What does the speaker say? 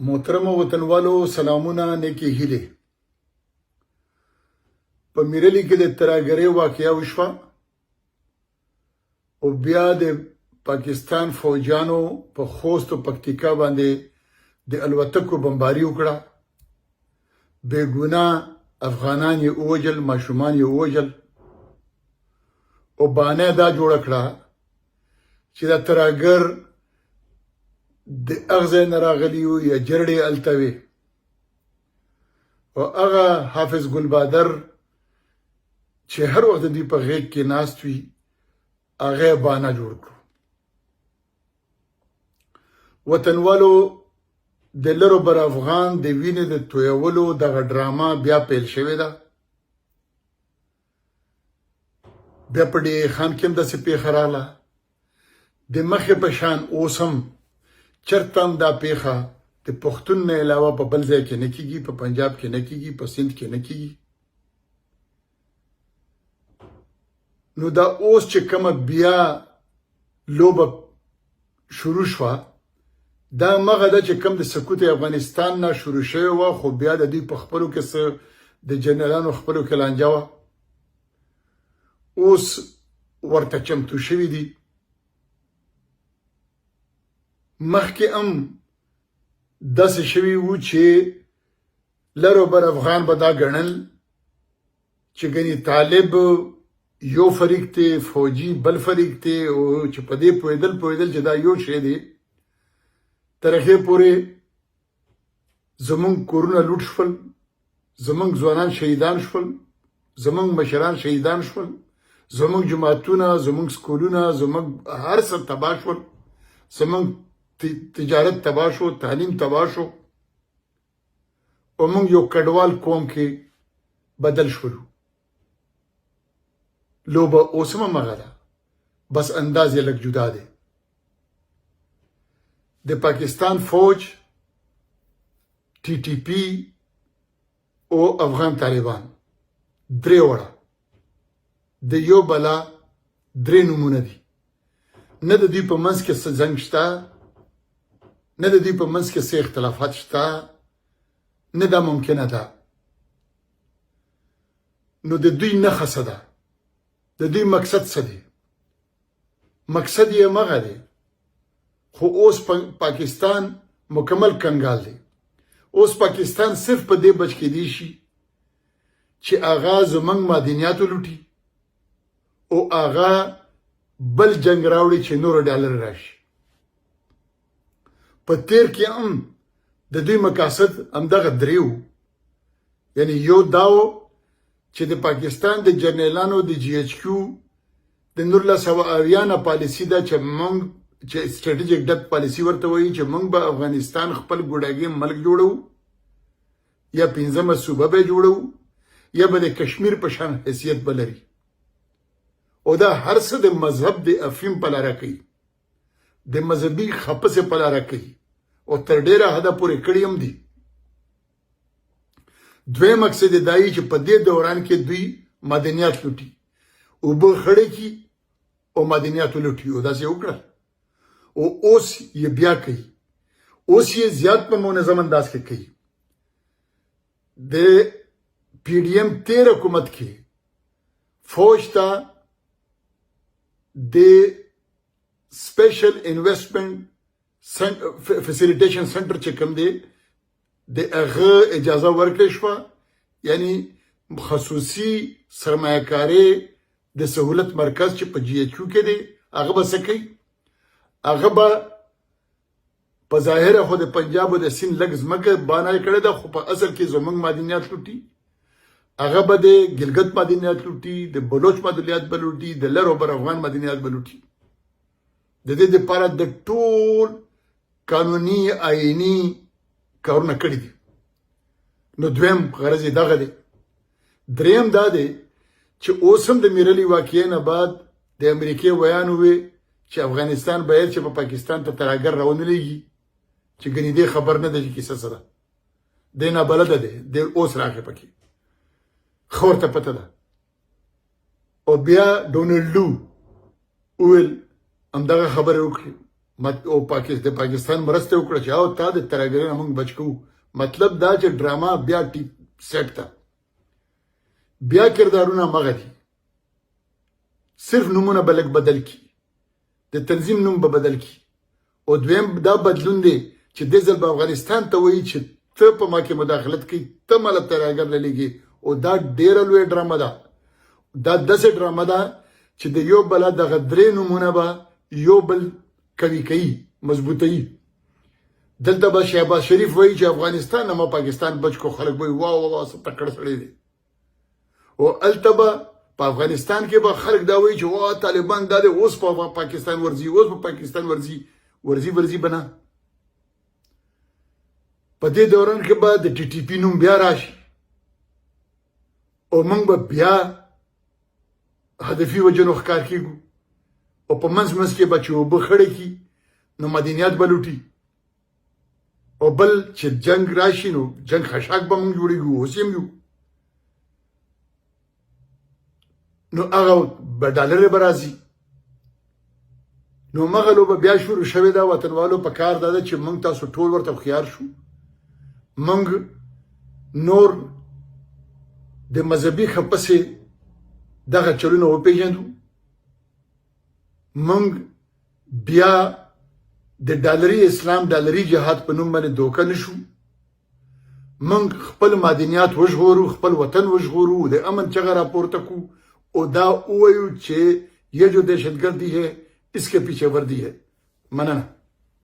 محترم وطنوالو سلامونه نیکی هیلې په میرلی کې د ترهګرۍ واقعه وشوه او بیا د پاکستان فوجانو په خوست او پکتیکا باندې د الوتکو بمباري وکړه بې ګناه افغانان یې ووژل ماشومان یې ووژل او بانه دا جوړه کړه چې دا ترهګر د اغزه نه راغلی و یا جرړې هلته وې او هغه حافظ ګلبادر چې هر وخت د دوی په غېږ کې ناست وي هغه یې بانه جوړ کړو وطنوالو د لرو بر افغان د وینې د تویولو دغه ډرامه بیا پیل شوې ده بیا په ډي خان کې هم داسې پیښه راغله د مخې په شان اوس هم چرته هم دا پیښه د پښتون نه علاوه په بل ځای کې نه کېږي په پنجاب کې نه کېږي په سند کې نه کېږي نو دا اوس چې کومه بیا لوبه شروع شوه دا مغه ده چې کوم د سقوط افغانستان نه شروع شوی وه خو بیا د دوی په خپلو کې څه د جنرالانو خپلو کې لانجه وه اوس ورته چمتو شوي دي مخکې هم داسې شوي وو چې لرو بر افغان به دا ګڼل چې ګنې طالب یو فریق دی فوجي بل فریق دی او چې په دې پوهېدل چې دا یو شی دی تر هغې پورې زمونږ کورونه لوټ شول زمونږ ځوانان شهیدان شول زمونږ مشران شهیدان شول زمونږ جماعتونه زمونږ سکولونه زمونږ هر څه تباه شول زمونږ تجارت تباه شو تعلیم تباه شو او موږ یو کډوال قوم کې بدل شولو لوبه اوس هم همغه ده بس انداز یې لږ جدا دی د پاکستان فوج ټي ټي پي او افغان طالبان درې وړه د یو بلا درې نومونه دي نه د دوی په منځ کې څه جنګ شته نه د دوی په منځ کې څه اختلافات شته نه دا ممکنه ده نو د دوی نښه څه ده د دوی مقصد څه دی مقصد یې همغه دی خو اوس پاکستان مکمل کنګال دی اوس پاکستان صرف په دې بچ کېدی شي چې هغه زموږ معدنیات ولوټي او هغه بل جنگ راوړي چې نور ډالر راشي په تیر کې هم د دوی مقاصد همدغه درې وو یعنی یو دا و چې د پاکستان د جنرالانو د جی ایچ کیو د 1980 پالیسي ده چې موږ چې سټریټیجیک ډک پالیسي ورته وایي چې موږ به افغانستان خپل ګوډاګي ملک جوړو یا 15مه صوبه به جوړو یا به د کشمیر په شان حیثیت به لري او دا هر څه د مذهب د افیم په لاره کوي د مذهبي خپسې په لاره کوي او تر ډیره حده پورې کړي هم دي دوی مقصد دایي چې په دې دوران کې دوی مدنیات لوټي اوبه خړې کي او مدنیات لوټي او داسې وکړه او اوس یې بیا کوي اوس یې زیات په منظم انداز کې کوي د پی ډی ایم 13 حکومت کې فوج ته د سپیشل انویسټمنټ فیسیلیټیشن سنټر چې کوم دی د هغه اجازه ورکړې شوه یعنی خصوصي سرمایه کاري د سهولت مرکز چې په جی ایچ کیو کې دی هغه به څه کوي هغه به په ظاهره خو د پنجاب او د سیند لږ ځمکه بانه کړې ده خو په اصل کې زموږ معدنیات لوټي هغه به د ګلګت معدنیات لوټي د بلوچ معدنیات به لوټي د لر او بر افغان معدنیات به لوټي د دې لپاره د ټول قانوني آئینی کارونه کړي دي نو دویم غرض یې دغه دی دریم دا دی چې اوس هم د میرلی واقعې نه بعد د امریکې ویان ووی چې افغانستان باید چې په پاکستان ته ترهګر راونه لېږي چې ګنې دې خبر نه ده چې کیسه څه ده دی نابلده دی دی اوس راغی پکې ښه ورته پته ده او بیا ډونلډ لو وویل همدغه خبرې وکړې او پاکستان مرسته وکړه چې او تا د ترهګرۍ نه موږ بچ کوو. مطلب دا چې ډراما بیا سیټ ته بیا کردارونه مغه دي، صرف نمونه به لږ بدل کی، د تنظیم نوم به بدل کی. او دویم دا بدلون دی چې دې ځل به افغانستان ته وایي چې ته په ما کې مداخلت کوي، ته ماله ترهګر للیږي. او دا ډېره لویه ډرامه ده. دا داسې ډرامه ده چې د یو بله دغه درې نومونه به یو بل قوي کوي، مضبوطوي. دلته به شهباز شریف وایي چې افغانستان نه ما پاکستان بچ کو، خلک وایي واه واه څه تکړه سړی دی. او هلته به په افغانستان کې به خلک دا وایي چې واه طالبان دا دی، اوس په پاکستان ورځي، اوس په پاکستان ورځي به نه. په دې دوران کې به د ټي ټي پي نوم بیا راشي او موږ به بیا هدفي وجنو ښکار کېږو. او په منځ کې به چې اوبه خړې کي نو مدنیات به لوټي. او بل چې جنگ راشي نو جنگ خشاک به موږ جوړېږو، اوس هم یو. نو هغه به ډالرې به راځي. نو مغه لوبه بیا شروع شوې ده. وطنوالو په کار دا ده چې موږ تاسو ټول ورته هوښیار شو. موږ نور د مذهبي خپسې دغه چلونه وپېژندو. موږ بیا د ډالري اسلام ډالري جهاد په نوم باندې دوکه نشو. موږ خپل مدنیات وژغورو، خپل وطن وژغورو، د امن چغه راپورته کو او دا ووایو چې یہ جو دہشت گردی ہے اس کے پیچھے وردی ہے. مننه.